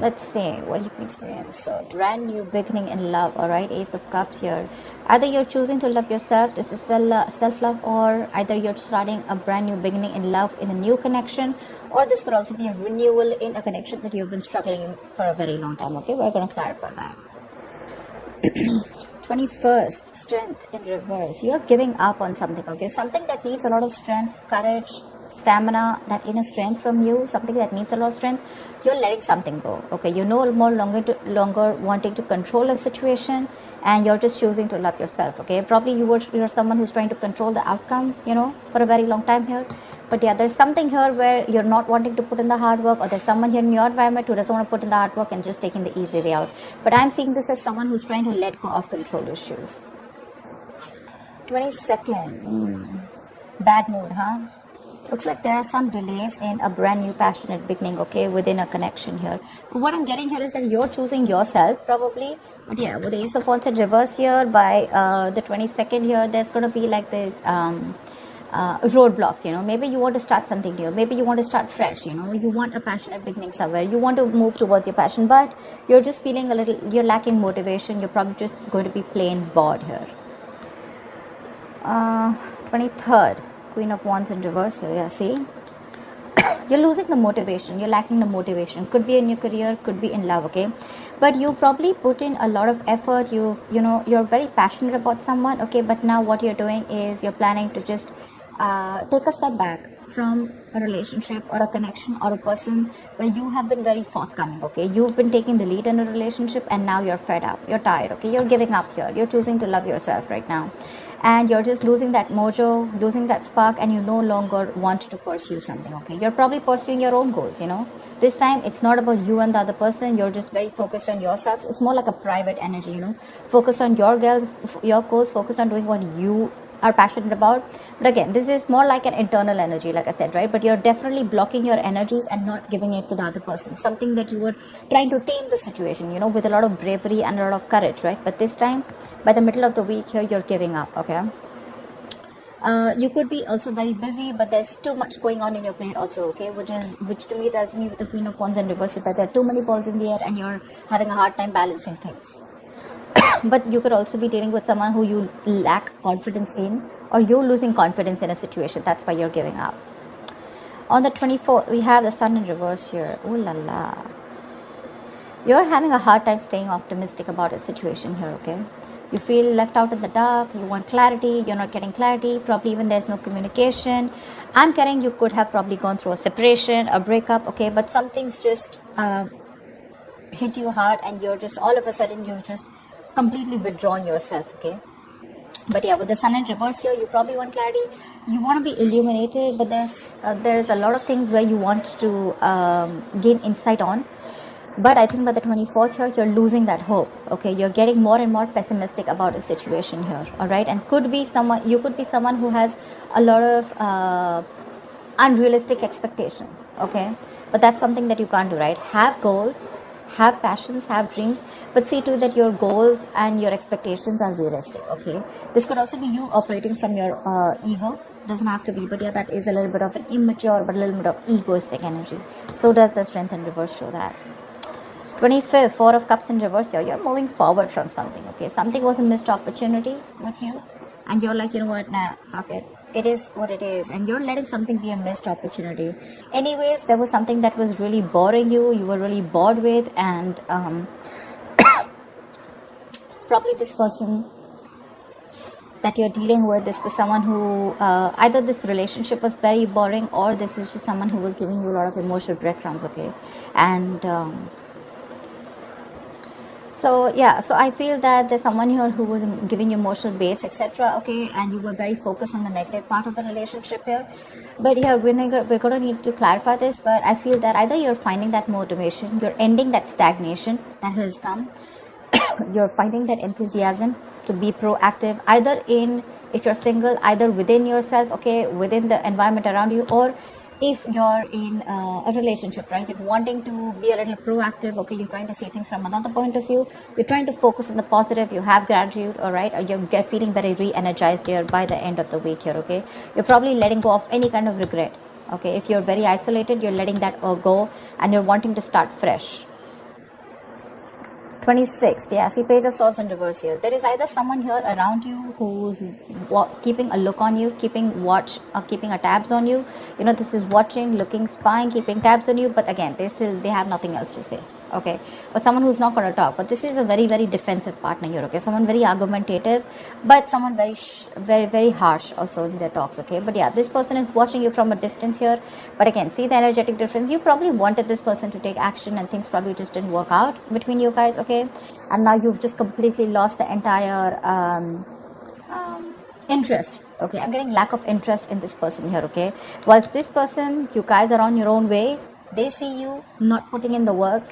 Let's see what you can experience. So, brand new beginning in love, all right? Ace of Cups here. Either you're choosing to love yourself, this is self-love, or either you're starting a brand new beginning in love in a new connection, or this could also be a renewal in a connection that you've been struggling for a very long time, okay? We're going to clarify that. 21st, strength in reverse. You're giving up on something, okay? Something that needs a lot of strength, courage, stamina, that inner strength from you, something that needs a lot of strength, you're letting something go, okay? You're no more longer wanting to control a situation, and you're just choosing to love yourself, okay? Probably you're someone who's trying to control the outcome, for a very long time here. But yeah, there's something here where you're not wanting to put in the hard work, or there's someone here in your environment who doesn't want to put in the hard work and just taking the easy way out. But I'm seeing this as someone who's trying to let go of control issues. 22nd, bad mood, huh? Looks like there are some delays in a brand new passionate beginning, okay, within a connection here. But what I'm getting here is that you're choosing yourself, probably. But yeah, with the Ace of Wands in reverse here, by the 22nd here, there's going to be like this roadblocks, maybe you want to start something new, maybe you want to start fresh, you want a passionate beginning somewhere, you want to move towards your passion, but you're just feeling you're lacking motivation, you're probably just going to be plain bored here. 23rd, Queen of Wands in reverse here, yeah, see? You're losing the motivation, you're lacking the motivation, could be in your career, could be in love, okay? But you probably put in a lot of effort, you're very passionate about someone, okay? But now what you're doing is you're planning to just take a step back from a relationship or a connection or a person where you have been very forthcoming, okay? You've been taking the lead in a relationship, and now you're fed up, you're tired, okay? You're giving up here, you're choosing to love yourself right now, and you're just losing that mojo, losing that spark, and you no longer want to pursue something, okay? You're probably pursuing your own goals, this time it's not about you and the other person, you're just very focused on yourself. It's more like a private energy, focused on your goals, focused on doing what you are passionate about. But again, this is more like an internal energy, like I said, right? But you're definitely blocking your energies and not giving it to the other person, something that you were trying to tame the situation, with a lot of bravery and a lot of courage, right? But this time, by the middle of the week here, you're giving up, okay? You could be also very busy, but there's too much going on in your plate also, okay? Which to me tells me, with the Queen of Wands and reverse, that there are too many balls in the air and you're having a hard time balancing things. But you could also be dealing with someone who you lack confidence in, or you're losing confidence in a situation. That's why you're giving up. On the 24th, we have the Sun in reverse here. Ooh la la. You're having a hard time staying optimistic about a situation here, okay? You feel left out in the dark, you want clarity, you're not getting clarity, probably even there's no communication. I'm getting you could have probably gone through a separation, a breakup, okay? But something's just hit you hard, and you're just, all of a sudden, you've just completely withdrawn yourself, okay? But yeah, with the Sun in reverse here, you probably want clarity, you want to be illuminated, but there's a lot of things where you want to gain insight on. But I think by the 24th here, you're losing that hope, okay? You're getting more and more pessimistic about a situation here, all right? And you could be someone who has a lot of unrealistic expectations, okay? But that's something that you can't do, right? Have goals, have passions, have dreams, but see to it that your goals and your expectations are realistic, okay? This could also be you operating from your ego. Doesn't have to be, but yeah, that is a little bit of an immature but a little bit of egoistic energy. So does the Strength in reverse show that. 25th, Four of Cups in reverse here, you're moving forward from something, okay? Something was a missed opportunity with you, and you're like, you know what, nah, fuck it. It is what it is, and you're letting something be a missed opportunity. Anyways, there was something that was really boring you were really bored with, and probably this person that you're dealing with, this was someone who, either this relationship was very boring, or this was just someone who was giving you a lot of emotional breadcrumbs, okay? And so yeah, so I feel that there's someone here who was giving you emotional baits, etc., okay, and you were very focused on the negative part of the relationship here. But yeah, we're going to need to clarify this, but I feel that either you're finding that motivation, you're ending that stagnation that has come, you're finding that enthusiasm to be proactive, either if you're single, either within yourself, okay, within the environment around you, or if you're in a relationship, right? You're wanting to be a little proactive, okay? You're trying to see things from another point of view. You're trying to focus on the positive. You have gratitude, all right? Or you're feeling very re-energized here by the end of the week here, okay? You're probably letting go of any kind of regret, okay? If you're very isolated, you're letting that go, and you're wanting to start fresh. 26th, yeah, see Page of Swords in reverse here. There is either someone here around you who's keeping a look on you, keeping watch, or keeping a tabs on you. You know, this is watching, looking, spying, keeping tabs on you, but again, they have nothing else to say, okay? But someone who's not going to talk. But this is a very, very defensive partner here, okay? Someone very argumentative, but someone very, very harsh also in their talks, okay? But yeah, this person is watching you from a distance here. But again, see the energetic difference. You probably wanted this person to take action, and things probably just didn't work out between you guys, okay? And now you've just completely lost the entire interest, okay? I'm getting lack of interest in this person here, okay? Whilst this person, you guys are on your own way. They see you not putting in the work,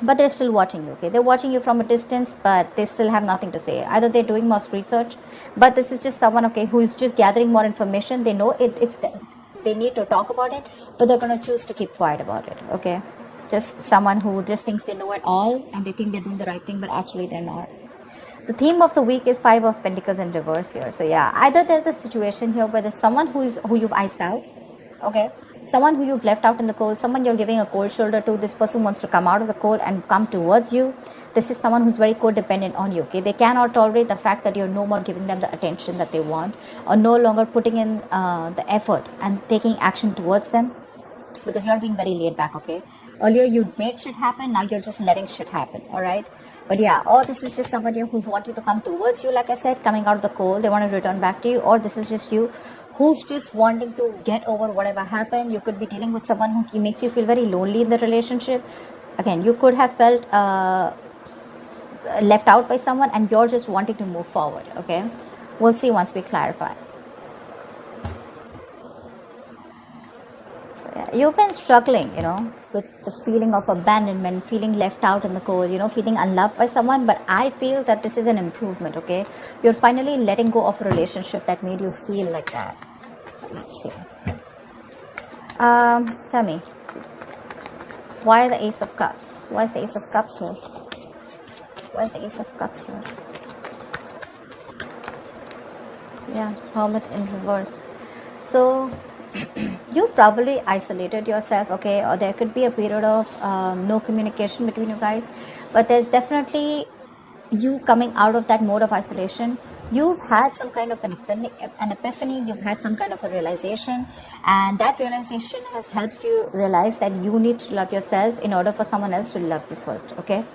but they're still watching you, okay? They're watching you from a distance, but they still have nothing to say. Either they're doing more research, but this is just someone, okay, who's just gathering more information. They know it's them. They need to talk about it, but they're going to choose to keep quiet about it, okay? Just someone who just thinks they know it all, and they think they're doing the right thing, but actually they're not. The theme of the week is 5 of Pentacles in reverse here. So yeah, either there's a situation here where there's someone who you've iced out, okay? Someone who you've left out in the cold, someone you're giving a cold shoulder to. This person wants to come out of the cold and come towards you. This is someone who's very codependent on you, okay? They cannot tolerate the fact that you're no more giving them the attention that they want, or no longer putting in the effort and taking action towards them, because you're being very laid back, okay? Earlier you made shit happen, now you're just letting shit happen, all right? But yeah, or this is just somebody who's wanting to come towards you, like I said, coming out of the cold. They want to return back to you, or this is just you who's just wanting to get over whatever happened. You could be dealing with someone who makes you feel very lonely in the relationship. Again, you could have felt left out by someone, and you're just wanting to move forward, okay? We'll see once we clarify. So yeah, you've been struggling, you know, with the feeling of abandonment, feeling left out in the cold, you know, feeling unloved by someone. But I feel that this is an improvement, okay? You're finally letting go of a relationship that made you feel like that. Let's see. Tell me, why the Ace of Cups? Why is the Ace of Cups here? Why is the Ace of Cups here? Yeah, Hermit in reverse. So you probably isolated yourself, okay? Or there could be a period of no communication between you guys, but there's definitely you coming out of that mode of isolation. You've had some kind of an epiphany, you've had some kind of a realization, and that realization has helped you realize that you need to love yourself in order for someone else to love you first, okay?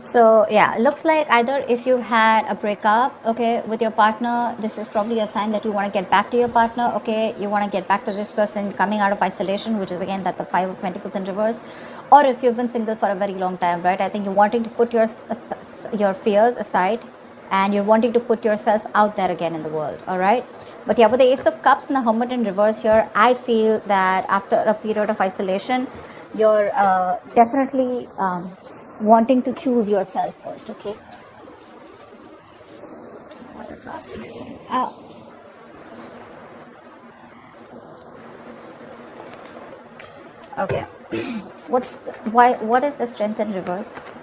So yeah, looks like either if you had a breakup, okay, with your partner, this is probably a sign that you want to get back to your partner, okay? You want to get back to this person coming out of isolation, which is again that the 5 of Pentacles in reverse. Or if you've been single for a very long time, right? I think you're wanting to put your fears aside, and you're wanting to put yourself out there again in the world, all right? But yeah, with the Ace of Cups and the Hermit in reverse here, I feel that after a period of isolation, you're definitely wanting to choose yourself first, okay? Okay. What is the Strength in reverse?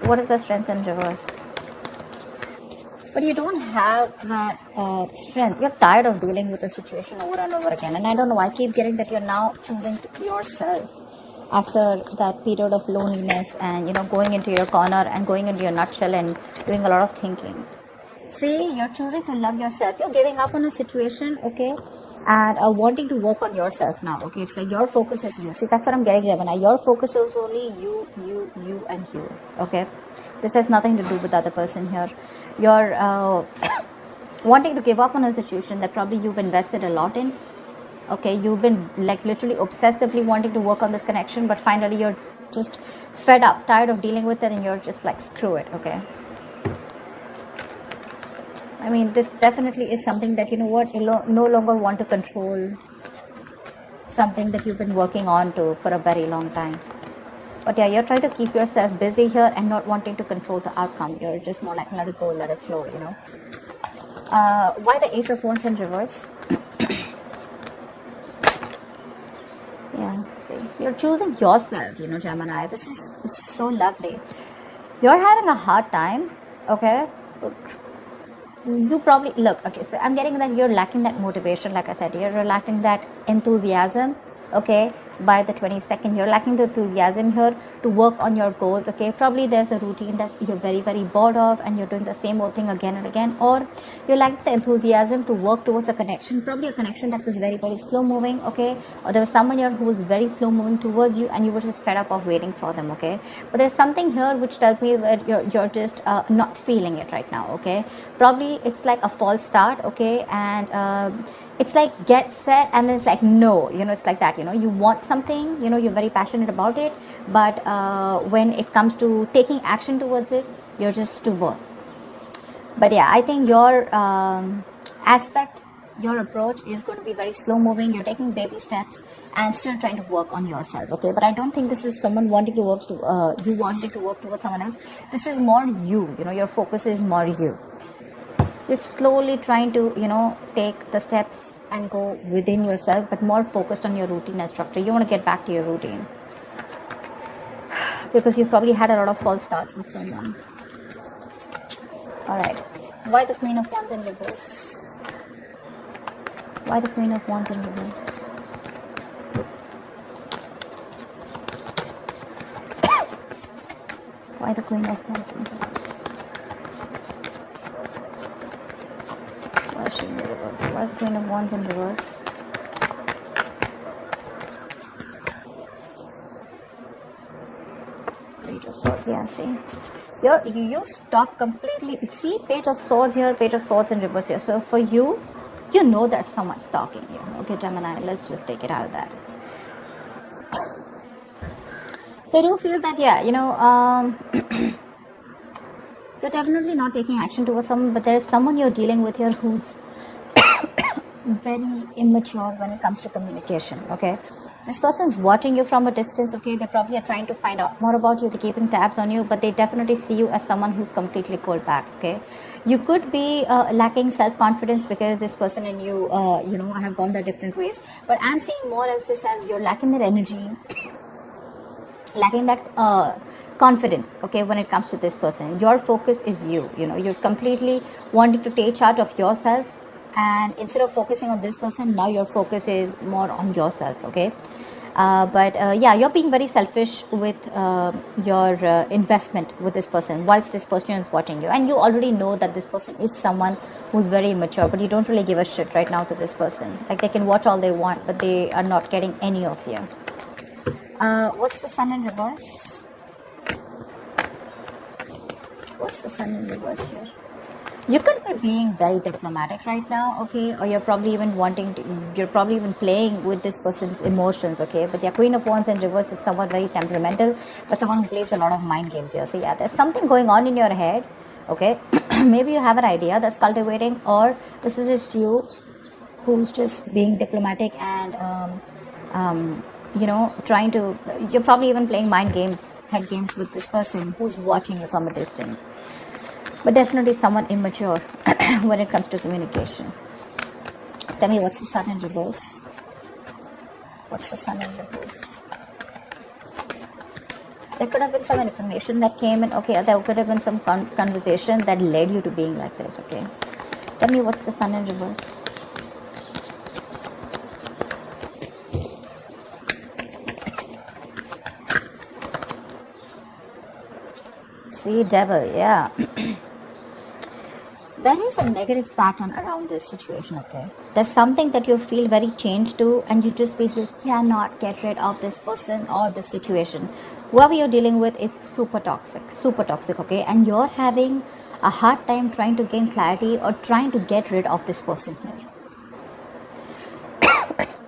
What is the Strength in reverse? But you don't have that strength. You're tired of dealing with the situation over and over again. And I don't know, I keep getting that you're now choosing to be yourself after that period of loneliness and, you know, going into your corner and going into your nutshell and doing a lot of thinking. See, you're choosing to love yourself. You're giving up on a situation, okay? And wanting to work on yourself now, okay? It's like your focus is you. See, that's what I'm getting, Gemini. Your focus is only you, and you, okay? This has nothing to do with the other person here. You're wanting to give up on a situation that probably you've invested a lot in, okay? You've been like literally obsessively wanting to work on this connection, but finally you're just fed up, tired of dealing with it, and you're just like, screw it, okay? I mean, this definitely is something that, you know what, you no longer want to control something that you've been working on to for a very long time. But yeah, you're trying to keep yourself busy here and not wanting to control the outcome. You're just more like, let it go, let it flow, you know. Why the Ace of Wands in reverse? Yeah, see, you're choosing yourself, you know, Gemini. This is so lovely. You're having a hard time, okay? You probably, look, okay, so I'm getting that you're lacking that motivation, like I said, you're lacking that enthusiasm, okay, by the 22nd. You're lacking the enthusiasm here to work on your goals, okay. Probably there's a routine that you're very, very bored of and you're doing the same old thing again and again, or you're lacking the enthusiasm to work towards a connection, probably a connection that was very, very slow moving, okay, or there was someone here who was very slow moving towards you and you were just fed up of waiting for them, okay. But there's something here which tells me that you're just not feeling it right now, okay. Probably it's like a false start, okay, and it's like get set and then it's like no, it's like that, you want something, you're very passionate about it, but when it comes to taking action towards it, you're just too bored. But yeah, I think your aspect, your approach is going to be very slow moving. You're taking baby steps and still trying to work on yourself, okay. But I don't think this is someone wanting to work to you wanting to work towards someone else. This is more you, your focus is more you. You're slowly trying to take the steps and go within yourself, but more focused on your routine and structure. You want to get back to your routine because you've probably had a lot of false starts with someone. All right, why the Queen of Wands in reverse? Why the Queen of Wands in reverse? Why the Queen of Wands in reverse? Why is she in reverse? Why is the Queen of Wands in reverse? Page of Swords, yeah, see? You stop completely. See, Page of Swords here, Page of Swords in reverse here. So for you, there's someone stalking you. Okay, Gemini, let's just take it how that is. So I do feel that, yeah, you're definitely not taking action towards someone, but there's someone you're dealing with here who's very immature when it comes to communication, okay. This person's watching you from a distance, okay. They probably are trying to find out more about you, they're keeping tabs on you, but they definitely see you as someone who's completely pulled back, okay. You could be lacking self-confidence because this person and you have gone their different ways, but I'm seeing more as this as you're lacking that energy, lacking that confidence, okay, when it comes to this person. Your focus is you're completely wanting to take charge of yourself, and instead of focusing on this person, now your focus is more on yourself, okay. But yeah, you're being very selfish with your investment with this person whilst this person is watching you, and you already know that this person is someone who's very immature, but you don't really give a shit right now to this person. Like, they can watch all they want, but they are not getting any of you. What's the Sun in reverse? What's the Sun in reverse here? You could be being very diplomatic right now, okay, or you're probably even playing with this person's emotions, okay. But the Queen of Wands in reverse is someone very temperamental, but someone who plays a lot of mind games here. So yeah, there's something going on in your head, okay. Maybe you have an idea that's cultivating, or this is just you who's just being diplomatic and trying to, you're probably even playing mind games, head games with this person who's watching you from a distance. But definitely someone immature when it comes to communication. Tell me, what's the Sun in reverse? What's the Sun in reverse? There could have been some information that came in, okay, there could have been some conversation that led you to being like this, okay. Tell me, what's the Sun in reverse? See, Devil, yeah. There is a negative pattern around this situation, okay. There's something that you feel very changed to, and you just feel you cannot get rid of this person or this situation. Whoever you're dealing with is super toxic, okay. And you're having a hard time trying to gain clarity or trying to get rid of this person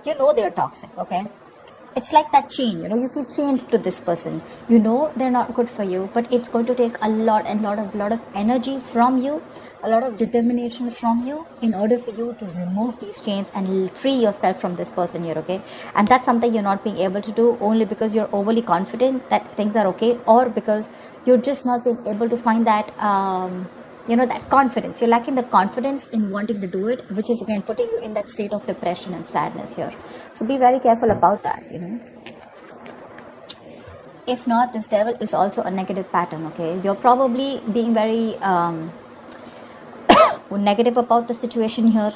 here. They're toxic, okay. It's like that chain, you feel chained to this person. They're not good for you, but it's going to take a lot of energy from you, a lot of determination from you in order for you to remove these chains and free yourself from this person here, okay. And that's something you're not being able to do only because you're overly confident that things are okay, or because you're just not being able to find that that confidence. You're lacking the confidence in wanting to do it, which is again putting you in that state of depression and sadness here. So be very careful about that, If not, this Devil is also a negative pattern, okay. You're probably being very negative about the situation here.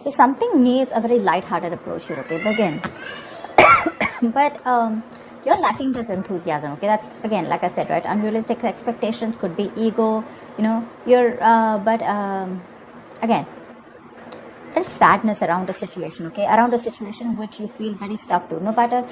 So something needs a very light-hearted approach here, okay? But again, you're lacking that enthusiasm, okay? That's, again, like I said, right? Unrealistic expectations, could be ego, you know, again, there's sadness around a situation, okay? Around a situation which you feel very stuck to. No matter,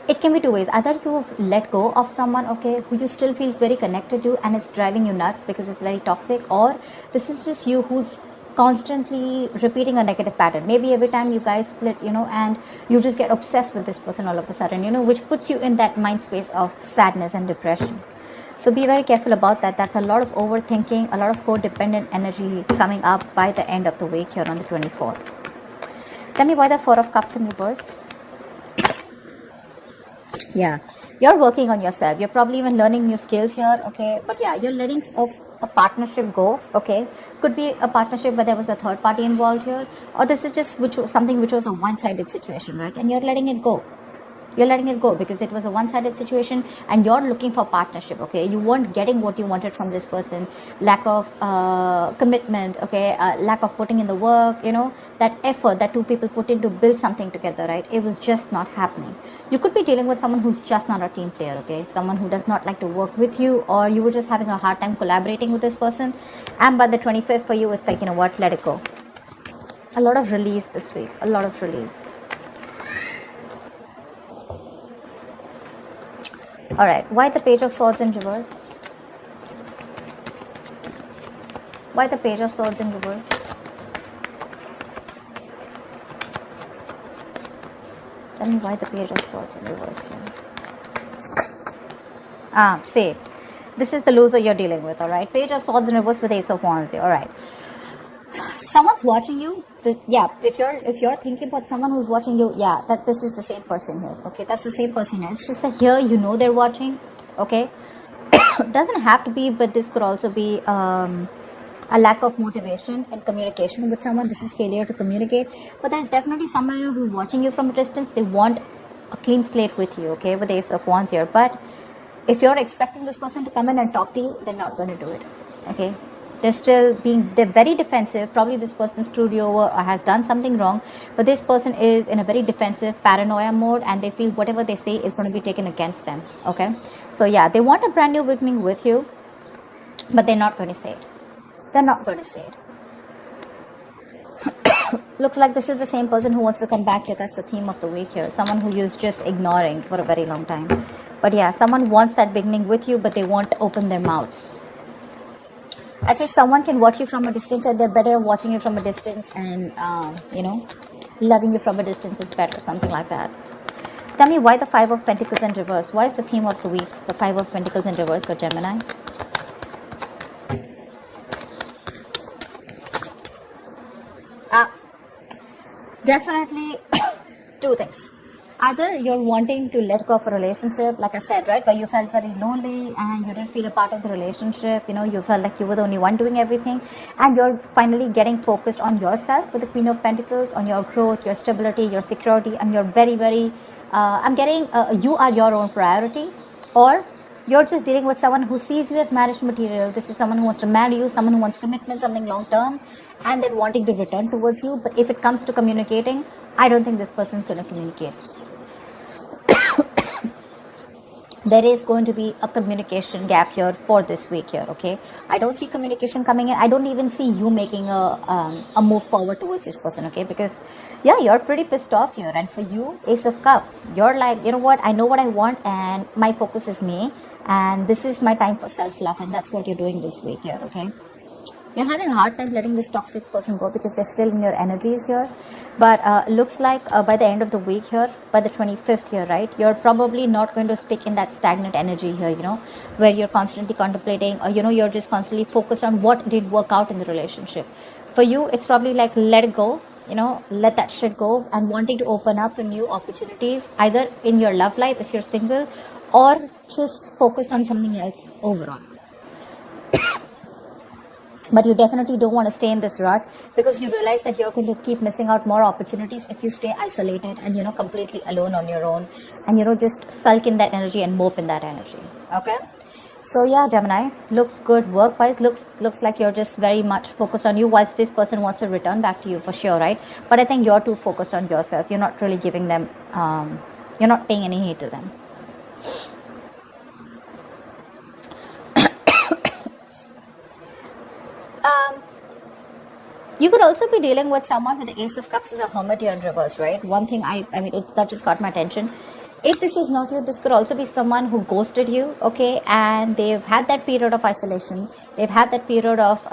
it can be two ways. Either you've let go of someone, okay, who you still feel very connected to and it's driving you nuts because it's very toxic, or this is just you who's constantly repeating a negative pattern. Maybe every time you guys split, you know, and you just get obsessed with this person all of a sudden, you know, which puts you in that mind space of sadness and depression. So be very careful about that. That's a lot of overthinking, a lot of codependent energy coming up by the end of the week here on the 24th. Tell me why the Four of Cups in reverse. Yeah, you're working on yourself. You're probably even learning new skills here, okay? But yeah, you're letting a partnership go, okay? Could be a partnership where there was a third party involved here, or this is just something which was a one-sided situation, right? And you're letting it go. You're letting it go because it was a one-sided situation and you're looking for partnership, okay? You weren't getting what you wanted from this person. Lack of commitment, okay? Lack of putting in the work, you know, that effort that two people put in to build something together, right? It was just not happening. You could be dealing with someone who's just not a team player, okay? Someone who does not like to work with you, or you were just having a hard time collaborating with this person. And by the 25th for you, it's like, you know what, let it go. A lot of release this week, a lot of release. All right, why the Page of Swords in reverse? Why the Page of Swords in reverse? Tell me why the Page of Swords in reverse here. See, this is the loser you're dealing with, all right? Page of Swords in reverse with Ace of Wands here, all right. Someone's watching you. Yeah, if you're thinking about someone who's watching you, yeah, that this is the same person here, okay? That's the same person here. It's just that here you know they're watching, okay? Doesn't have to be, but this could also be a lack of motivation and communication with someone. This is failure to communicate. But there's definitely someone who's watching you from a distance. They want a clean slate with you, okay? With the Ace of Wands here. But if you're expecting this person to come in and talk to you, they're not going to do it, okay? They're very defensive. Probably this person screwed you over or has done something wrong. But this person is in a very defensive paranoia mode and they feel whatever they say is going to be taken against them. Okay. So yeah, they want a brand new beginning with you, but they're not going to say it. They're not going to say it. Looks like this is the same person who wants to come back here. That's the theme of the week here. Someone who you're just ignoring for a very long time. But yeah, someone wants that beginning with you, but they won't open their mouths. I'd say someone can watch you from a distance and they're better watching you from a distance, and, you know, loving you from a distance is better, something like that. Tell me why the Five of Pentacles in reverse. Why is the theme of the week the Five of Pentacles in reverse for Gemini? Definitely two things. Either you're wanting to let go of a relationship, like I said, right, where you felt very lonely and you didn't feel a part of the relationship, you know, you felt like you were the only one doing everything, and you're finally getting focused on yourself with the Queen of Pentacles, on your growth, your stability, your security, and you're very, very, you are your own priority. Or you're just dealing with someone who sees you as marriage material. This is someone who wants to marry you, someone who wants commitment, something long term, and they're wanting to return towards you. But if it comes to communicating, I don't think this person's going to communicate. There is going to be a communication gap here for this week here, okay? I don't see communication coming in. I don't even see you making a move forward towards this person, okay? Because, yeah, you're pretty pissed off here. And for you, Ace of Cups, you're like, you know what? I know what I want and my focus is me. And this is my time for self-love. And that's what you're doing this week here, okay? You're having a hard time letting this toxic person go because they're still in your energies here. But looks like by the end of the week here, by the 25th here, right, you're probably not going to stick in that stagnant energy here, you know, where you're constantly contemplating, or, you know, you're just constantly focused on what did work out in the relationship. For you, it's probably like, let it go, you know, let that shit go, and wanting to open up to new opportunities, either in your love life if you're single, or just focused on something else overall. But you definitely don't want to stay in this rut, because you realize that you're going to keep missing out more opportunities if you stay isolated and, you know, completely alone on your own, and, you know, just sulk in that energy and mope in that energy. Okay. So yeah, Gemini, looks good work wise, looks like you're just very much focused on you, whilst this person wants to return back to you for sure, right? But I think you're too focused on yourself. You're not really giving them you're not paying any heed to them. You could also be dealing with someone with the Ace of Cups as a Hermit here in reverse, right? One thing that just got my attention. If this is not you, this could also be someone who ghosted you, okay? And they've had that period of isolation. They've had that period of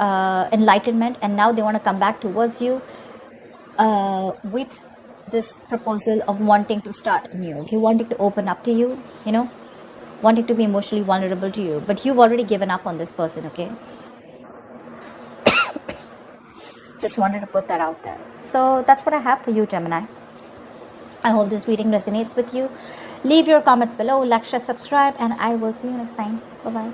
enlightenment, and now they want to come back towards you with this proposal of wanting to start anew, okay? Wanting to open up to you, wanting to be emotionally vulnerable to you. But you've already given up on this person, okay? Just wanted to put that out there. So that's what I have for you, Gemini. I hope this reading resonates with you. Leave your comments below, like, share, subscribe, and I will see you next time. Bye-bye.